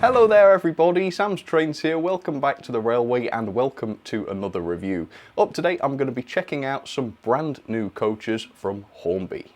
Hello there everybody, Sam's Trains here, welcome back to the railway and welcome to another review. Up to date I'm going to be checking out some brand new coaches from Hornby.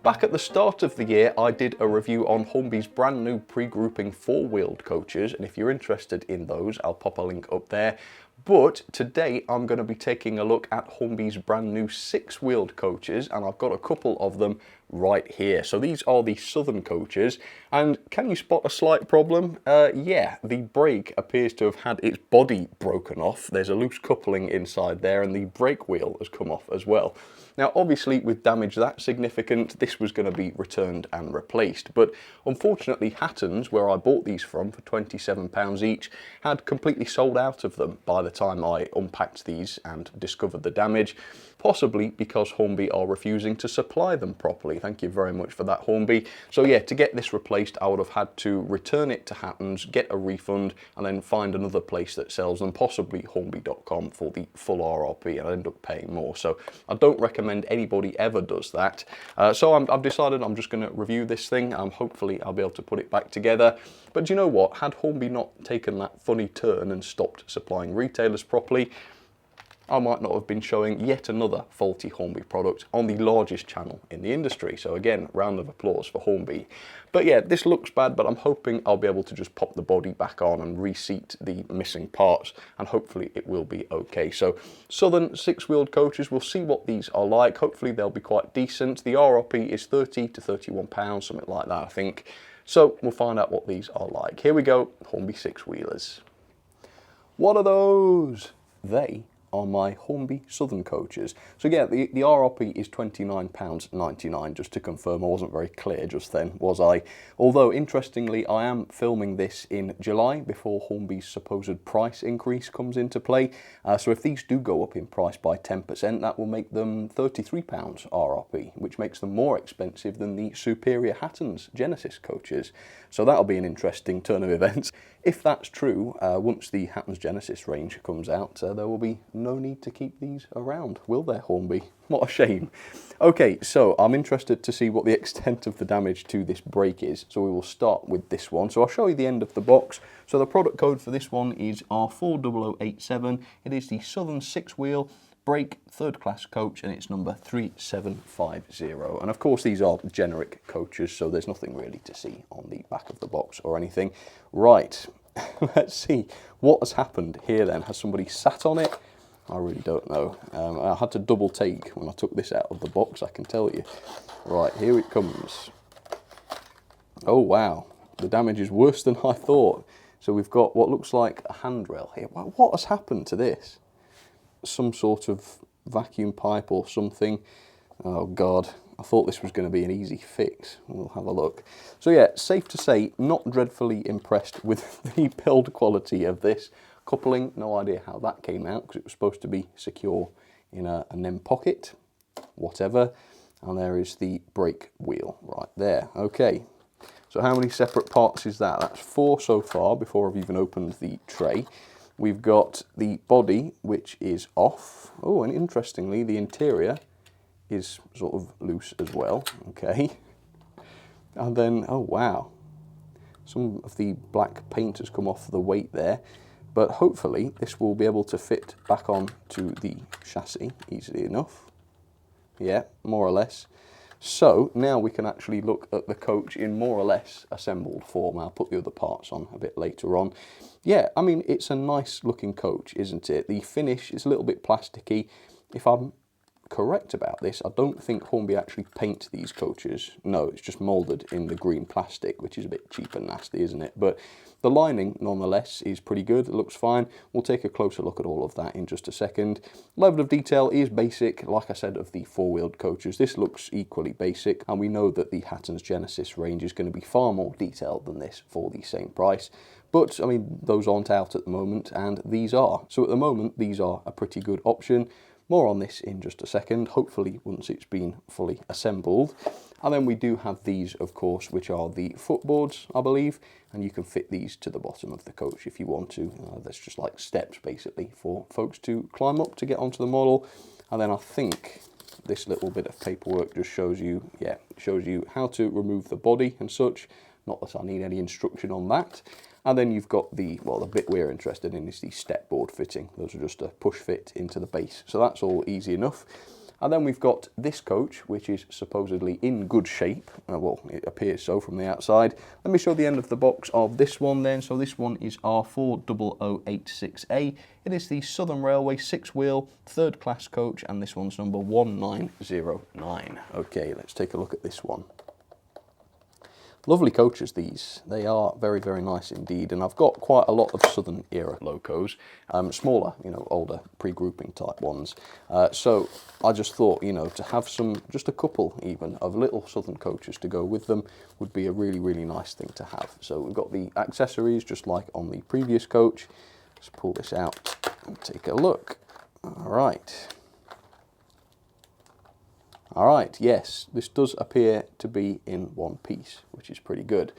Back at the start of the year, I did a review on Hornby's brand new pre-grouping four-wheeled coaches, and if you're interested in those, I'll pop a link up there. But today I'm going to be taking a look at Hornby's brand new six-wheeled coaches, and I've got a couple of them right here. So these are the Southern coaches, and can you spot a slight problem? Yeah, the brake appears to have had its body broken off. There's a loose coupling inside there, and the brake wheel has come off as well. Now, obviously, with damage that significant, this was going to be returned and replaced. But unfortunately, Hatton's, where I bought these from for £27 each, had completely sold out of them by the time I unpacked these and discovered the damage. Possibly because Hornby are refusing to supply them properly. Thank you very much for that, Hornby. So yeah, to get this replaced, I would have had to return it to Hatton's, get a refund, and then find another place that sells them, possibly hornby.com, for the full RRP, and I end up paying more. So I don't recommend anybody ever does that. So I've decided I'm just going to review this thing. Hopefully I'll be able to put it back together. But do you know what? Had Hornby not taken that funny turn and stopped supplying retailers properly, I might not have been showing yet another faulty Hornby product on the largest channel in the industry. So again, round of applause for Hornby. But yeah, this looks bad, but I'm hoping I'll be able to just pop the body back on and reseat the missing parts, and hopefully it will be okay. So Southern six-wheeled coaches, we'll see what these are like. Hopefully they'll be quite decent. The RRP is £30 to £31, something like that, I think. So we'll find out what these are like. Here we go, Hornby six-wheelers. What are those? They are my Hornby Southern coaches. So yeah, the RRP is £29.99, just to confirm. I wasn't very clear just then, was I? Although, interestingly, I am filming this in July, before Hornby's supposed price increase comes into play. So if these do go up in price by 10%, that will make them £33 RRP, which makes them more expensive than the superior Hatton's Genesis coaches. So that'll be an interesting turn of events. If that's true, once the Hatton's Genesis range comes out, there will be no need to keep these around, will there, Hornby? What a shame. Okay, so I'm interested to see what the extent of the damage to this brake is, so we will start with this one. So I'll show you the end of the box. So the product code for this one is R40087. It is the Southern six-wheel brake third class coach, and it's number 3750. And of course these are generic coaches, so there's nothing really to see on the back of the box or anything. Right, let's see what has happened here then. Has somebody sat on it? I really don't know. I had to double take when I took this out of the box, I can tell you. Right, here it comes. Oh wow, the damage is worse than I thought. So we've got what looks like a handrail here. What has happened to this? Some sort of vacuum pipe or something. Oh God, I thought this was going to be an easy fix. We'll have a look. So yeah, safe to say, not dreadfully impressed with the build quality of this. Coupling, no idea how that came out, because it was supposed to be secure in a NEM pocket, whatever. And there is the brake wheel right there. Okay, so how many separate parts is that? That's 4 so far before I've even opened the tray. We've got the body, which is off. Oh, and interestingly, the interior is sort of loose as well. Okay. And then, oh wow, some of the black paint has come off the weight there. But hopefully this will be able to fit back on to the chassis easily enough. Yeah, more or less. So now we can actually look at the coach in more or less assembled form. I'll put the other parts on a bit later on. Yeah, I mean, it's a nice looking coach, isn't it? The finish is a little bit plasticky. If I'm correct about this, I don't think Hornby actually paint these coaches. No, it's just moulded in the green plastic, which is a bit cheap and nasty, isn't it? But the lining, nonetheless, is pretty good. It looks fine. We'll take a closer look at all of that in just a second. Level of detail is basic, like I said, of the four-wheeled coaches. This looks equally basic, and we know that the Hatton's Genesis range is going to be far more detailed than this for the same price. But, I mean, those aren't out at the moment, and these are. So at the moment, these are a pretty good option. More on this in just a second, hopefully once it's been fully assembled. And then we do have these, of course, which are the footboards, I believe, and you can fit these to the bottom of the coach if you want to. That's just like steps, basically, for folks to climb up to get onto the model. And then I think this little bit of paperwork just shows you, yeah, shows you how to remove the body and such. Not that I need any instruction on that. And then you've got the, well, the bit we're interested in is the step board fitting. Those are just a push fit into the base. So that's all easy enough. And then we've got this coach, which is supposedly in good shape. Well, it appears so from the outside. Let me show the end of the box of this one then. So this one is R40086A. It is the Southern Railway 6-wheel, 3rd class coach, and this one's number 1909. Okay, let's take a look at this one. Lovely coaches, these. They are very, very nice indeed. And I've got quite a lot of Southern era locos, smaller, you know, older pre-grouping type ones. So I just thought, you know, to have some, just a couple even, of little Southern coaches to go with them would be a really, really nice thing to have. So we've got the accessories just like on the previous coach. Let's pull this out and take a look. All right. All right, yes, this does appear to be in one piece, which is pretty good.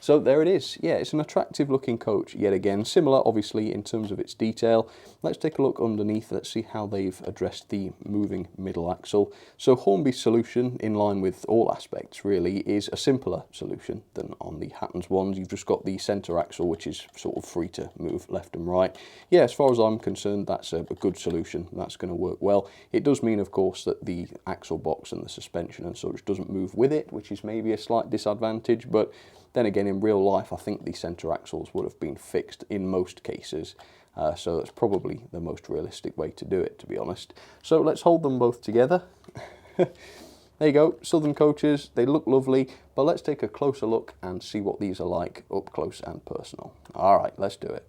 So there it is. Yeah, it's an attractive looking coach yet again, similar obviously in terms of its detail. Let's take a look underneath. Let's see how they've addressed the moving middle axle. So Hornby's solution, in line with all aspects really, is a simpler solution than on the Hatton's ones. You've just got the centre axle, which is sort of free to move left and right. Yeah, as far as I'm concerned, that's a good solution. That's going to work well. It does mean, of course, that the axle box and the suspension and such doesn't move with it, which is maybe a slight disadvantage, but then again, in real life, I think the centre axles would have been fixed in most cases. So that's probably the most realistic way to do it, to be honest. So let's hold them both together. There you go, Southern coaches. They look lovely, but let's take a closer look and see what these are like up close and personal. All right, let's do it.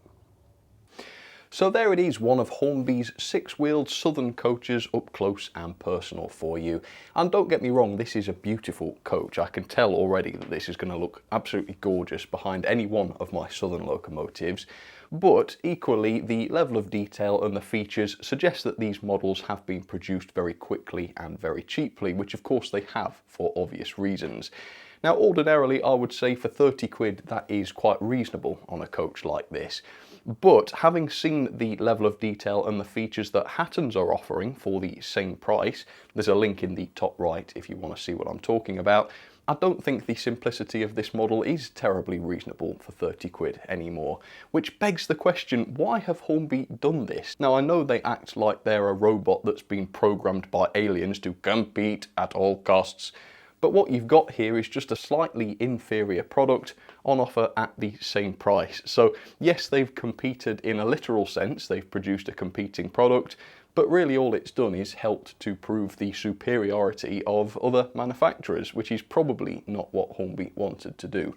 So there it is, one of Hornby's 6-wheeled Southern coaches up close and personal for you. And don't get me wrong, this is a beautiful coach. I can tell already that this is going to look absolutely gorgeous behind any one of my Southern locomotives. But equally, the level of detail and the features suggest that these models have been produced very quickly and very cheaply, which of course they have for obvious reasons. Now ordinarily I would say for 30 quid that is quite reasonable on a coach like this. But having seen the level of detail and the features that Hatton's are offering for the same price, there's a link in the top right if you want to see what I'm talking about, I don't think the simplicity of this model is terribly reasonable for 30 quid anymore. Which begs the question, why have Hornby done this? Now I know they act like they're a robot that's been programmed by aliens to compete at all costs, but what you've got here is just a slightly inferior product on offer at the same price. So yes, they've competed in a literal sense, they've produced a competing product, but really all it's done is helped to prove the superiority of other manufacturers, which is probably not what Hornby wanted to do.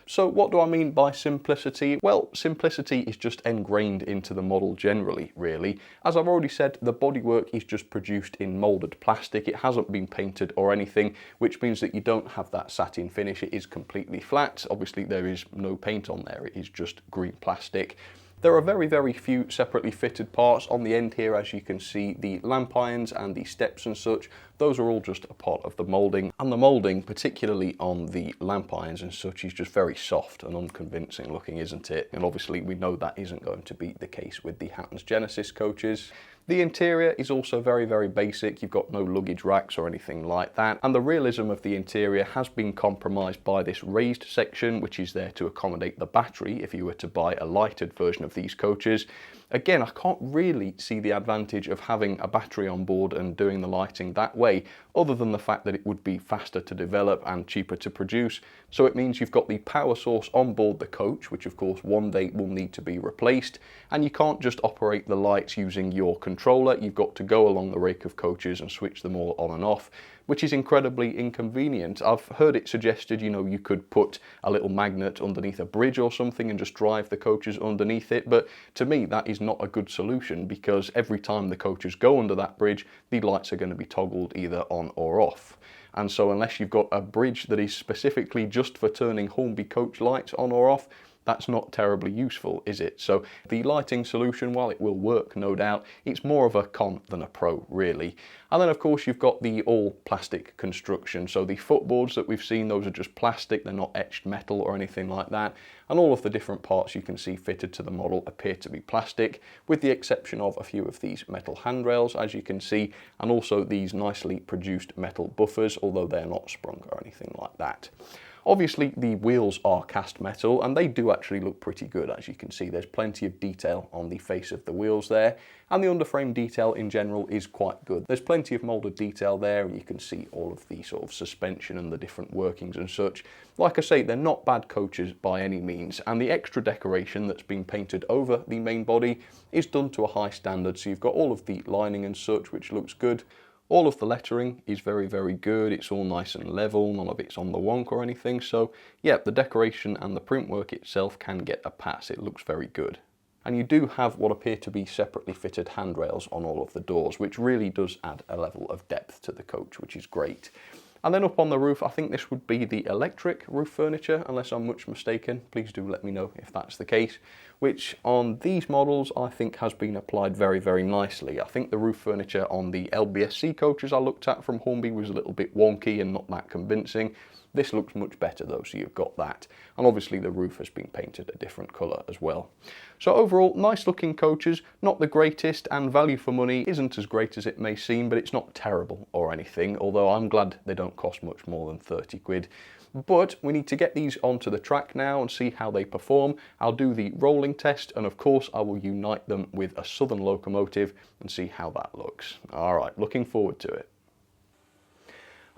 So what do I mean by simplicity? Well, simplicity is just ingrained into the model generally, really. As I've already said, the bodywork is just produced in moulded plastic. It hasn't been painted or anything, which means that you don't have that satin finish. It is completely flat. Obviously, there is no paint on there. It is just green plastic. There are very, very few separately fitted parts on the end here. As you can see, the lamp irons and the steps and such, those are all just a part of the moulding. And the moulding, particularly on the lamp irons and such, is just very soft and unconvincing looking, isn't it? And obviously we know that isn't going to be the case with the Hatton's Genesis coaches. The interior is also very, very basic. You've got no luggage racks or anything like that. And the realism of the interior has been compromised by this raised section, which is there to accommodate the battery if you were to buy a lighted version of these coaches. Again, I can't really see the advantage of having a battery on board and doing the lighting that way, other than the fact that it would be faster to develop and cheaper to produce. So it means you've got the power source on board the coach, which of course one day will need to be replaced, and you can't just operate the lights using your controller. You've got to go along the rake of coaches and switch them all on and off, which is incredibly inconvenient. I've heard it suggested, you know, you could put a little magnet underneath a bridge or something and just drive the coaches underneath it, but to me that is not a good solution, because every time the coaches go under that bridge, the lights are going to be toggled either on or off. And so unless you've got a bridge that is specifically just for turning Hornby coach lights on or off, that's not terribly useful, is it? So the lighting solution, while it will work, no doubt, it's more of a con than a pro, really. And then of course you've got the all plastic construction. So the footboards that we've seen, those are just plastic, they're not etched metal or anything like that. And all of the different parts you can see fitted to the model appear to be plastic, with the exception of a few of these metal handrails, as you can see, and also these nicely produced metal buffers, although they're not sprung or anything like that. Obviously the wheels are cast metal and they do actually look pretty good. As you can see, there's plenty of detail on the face of the wheels there, and the underframe detail in general is quite good. There's plenty of moulded detail there, and you can see all of the sort of suspension and the different workings and such. Like I say, they're not bad coaches by any means, and the extra decoration that's been painted over the main body is done to a high standard. So you've got all of the lining and such, which looks good. All of the lettering is very, very good. It's all nice and level, none of it's on the wonk or anything. So yeah, the decoration and the print work itself can get a pass. It looks very good. And you do have what appear to be separately fitted handrails on all of the doors, which really does add a level of depth to the coach, which is great. And then up on the roof, I think this would be the electric roof furniture, unless I'm much mistaken. Please do let me know if that's the case, which on these models I think has been applied very, very nicely. I think the roof furniture on the LBSC coaches I looked at from Hornby was a little bit wonky and not that convincing. This looks much better though, so you've got that. And obviously the roof has been painted a different colour as well. So overall, nice looking coaches, not the greatest, and value for money isn't as great as it may seem, but it's not terrible or anything, although I'm glad they don't cost much more than 30 quid. But we need to get these onto the track now and see how they perform. I'll do the rolling test, and of course I will unite them with a southern locomotive and see how that looks. All right, looking forward to it.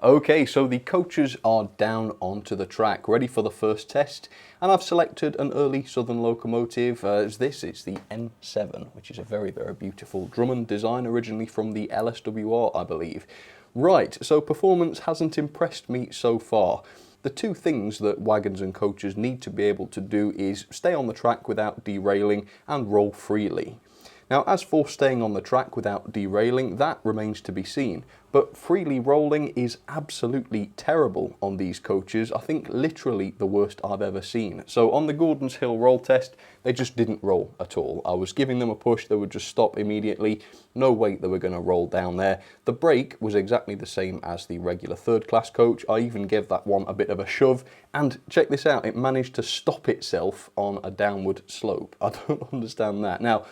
Okay, so the coaches are down onto the track, ready for the first test, and I've selected an early southern locomotive. It's the M7, which is a very, very beautiful Drummond design, originally from the LSWR, I believe. Right, so performance hasn't impressed me so far. The two things that wagons and coaches need to be able to do is stay on the track without derailing and roll freely. Now, as for staying on the track without derailing, that remains to be seen. But freely rolling is absolutely terrible on these coaches. I think literally the worst I've ever seen. So on the Gordon's Hill roll test, they just didn't roll at all. I was giving them a push, they would just stop immediately. No way they were going to roll down there. The brake was exactly the same as the regular third class coach. I even gave that one a bit of a shove, and check this out, it managed to stop itself on a downward slope. I don't understand that. Now,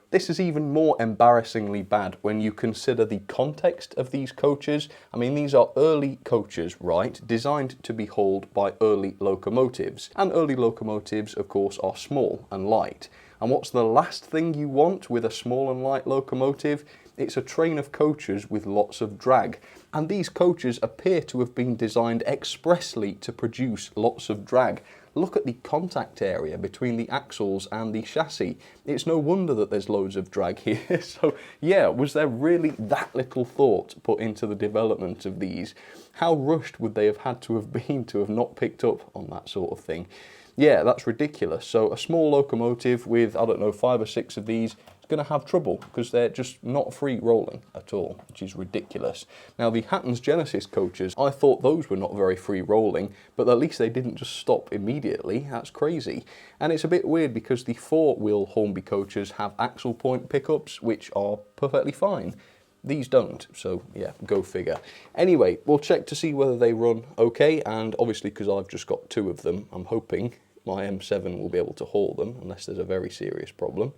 this is even more embarrassingly bad when you consider the context of these coaches. I mean, these are early coaches, right, designed to be hauled by early locomotives. And early locomotives, of course, are small and light. And what's the last thing you want with a small and light locomotive? It's a train of coaches with lots of drag. And these coaches appear to have been designed expressly to produce lots of drag. Look at the contact area between the axles and the chassis. It's no wonder that there's loads of drag here. So yeah, was there really that little thought put into the development of these? How rushed would they have had to have been to have not picked up on that sort of thing? Yeah, that's ridiculous. So a small locomotive with, I don't know, 5 or 6 of these is going to have trouble because they're just not free rolling at all, which is ridiculous. Now the Hatton's Genesis coaches, I thought those were not very free rolling, but at least they didn't just stop immediately. That's crazy. And it's a bit weird because the 4-wheel Hornby coaches have axle point pickups, which are perfectly fine. These don't, so yeah, go figure. Anyway, we'll check to see whether they run okay, and obviously because I've just got 2 of them, I'm hoping my M7 will be able to haul them, unless there's a very serious problem.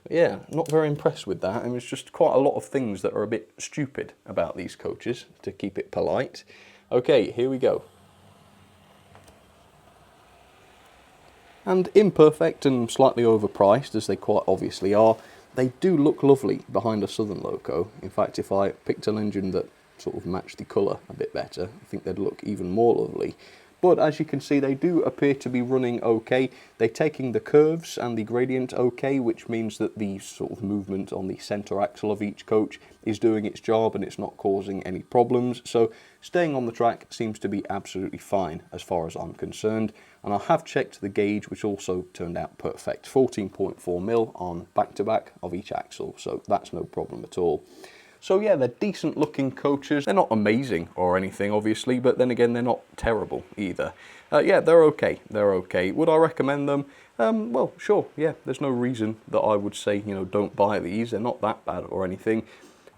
But yeah, not very impressed with that, and it's just quite a lot of things that are a bit stupid about these coaches, to keep it polite. Okay, here we go. And imperfect and slightly overpriced, as they quite obviously are, they do look lovely behind a Southern loco. In fact, if I picked an engine that sort of matched the colour a bit better, I think they'd look even more lovely. But as you can see, they do appear to be running okay. They're taking the curves and the gradient okay, which means that the sort of movement on the centre axle of each coach is doing its job and it's not causing any problems. So staying on the track seems to be absolutely fine as far as I'm concerned. And I have checked the gauge, which also turned out perfect. 14.4mm on back-to-back of each axle, so that's no problem at all. So yeah, they're decent looking coaches. They're not amazing or anything, obviously, but then again, they're not terrible either. Yeah, they're okay. They're okay. Would I recommend them? Well, sure, yeah. There's no reason that I would say, you know, don't buy these. They're not that bad or anything.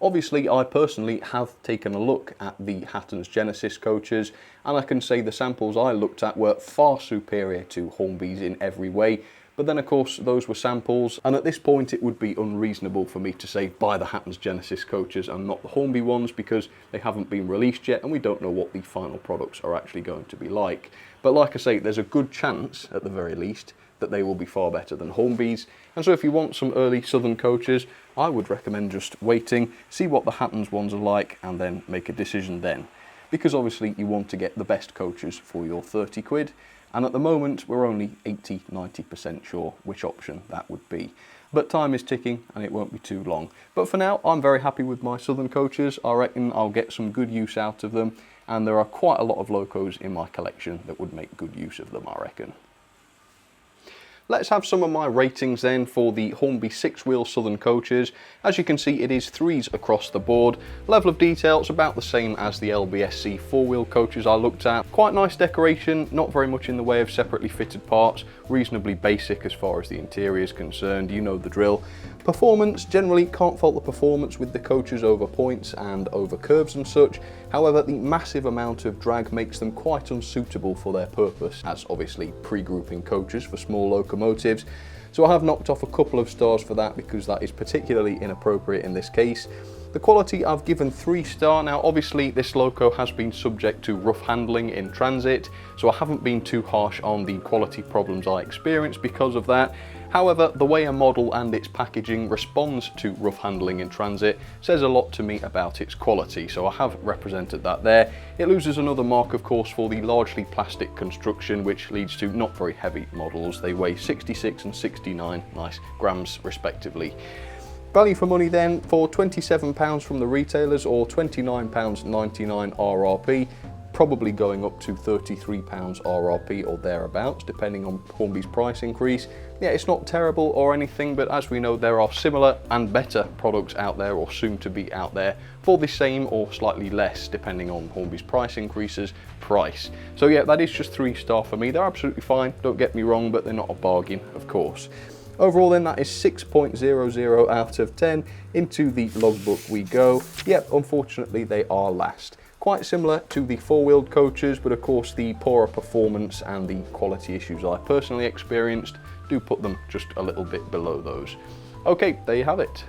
Obviously, I personally have taken a look at the Hatton's Genesis coaches, and I can say the samples I looked at were far superior to Hornby's in every way. But then, of course, those were samples, and at this point it would be unreasonable for me to say buy the Hatton's Genesis coaches and not the Hornby ones, because they haven't been released yet and we don't know what the final products are actually going to be like. But like I say, there's a good chance, at the very least, that they will be far better than Hornby's. And so if you want some early Southern coaches, I would recommend just waiting, see what the Hatton's ones are like, and then make a decision then. Because obviously you want to get the best coaches for your 30 quid. And at the moment, we're only 80–90% sure which option that would be. But time is ticking and it won't be too long. But for now, I'm very happy with my Southern coaches. I reckon I'll get some good use out of them. And there are quite a lot of locos in my collection that would make good use of them, I reckon. Let's have some of my ratings then for the Hornby 6-wheel Southern coaches. As you can see, it is 3s across the board. Level of detail is about the same as the LBSC 4-wheel coaches I looked at. Quite nice decoration, not very much in the way of separately fitted parts, reasonably basic as far as the interior is concerned, you know the drill. Performance, generally can't fault the performance with the coaches over points and over curves and such. However, the massive amount of drag makes them quite unsuitable for their purpose, as obviously pre-grouping coaches for small locomotives. So I have knocked off a couple of stars for that, because that is particularly inappropriate in this case. The quality I've given 3 star. Now obviously this loco has been subject to rough handling in transit, so I haven't been too harsh on the quality problems I experienced because of that. However, the way a model and its packaging responds to rough handling in transit says a lot to me about its quality, so I have represented that there. It loses another mark, of course, for the largely plastic construction, which leads to not very heavy models. They weigh 66 and 69 nice grams respectively. Value for money then, for £27 from the retailers or £29.99 RRP, probably going up to £33 RRP or thereabouts, depending on Hornby's price increase. Yeah, it's not terrible or anything, but as we know, there are similar and better products out there, or soon to be out there, for the same or slightly less, depending on Hornby's price increases price. So yeah, that is just 3 star for me. They're absolutely fine, don't get me wrong, but they're not a bargain, of course. Overall then, that is 6.00 out of 10. Into the logbook we go. Yep, unfortunately they are last. Quite similar to the 4-wheeled coaches, but of course the poorer performance and the quality issues I personally experienced do put them just a little bit below those. Okay, there you have it.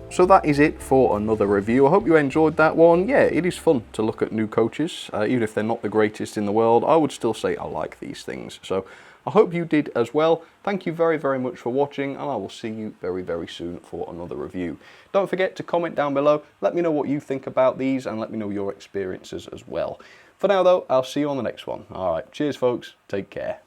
So that is it for another review. I hope you enjoyed that one. Yeah, it is fun to look at new coaches, even if they're not the greatest in the world. I would still say I like these things. So I hope you did as well. Thank you very, very much for watching, and I will see you very, very soon for another review. Don't forget to comment down below. Let me know what you think about these, and let me know your experiences as well. For now though, I'll see you on the next one. All right, cheers folks. Take care.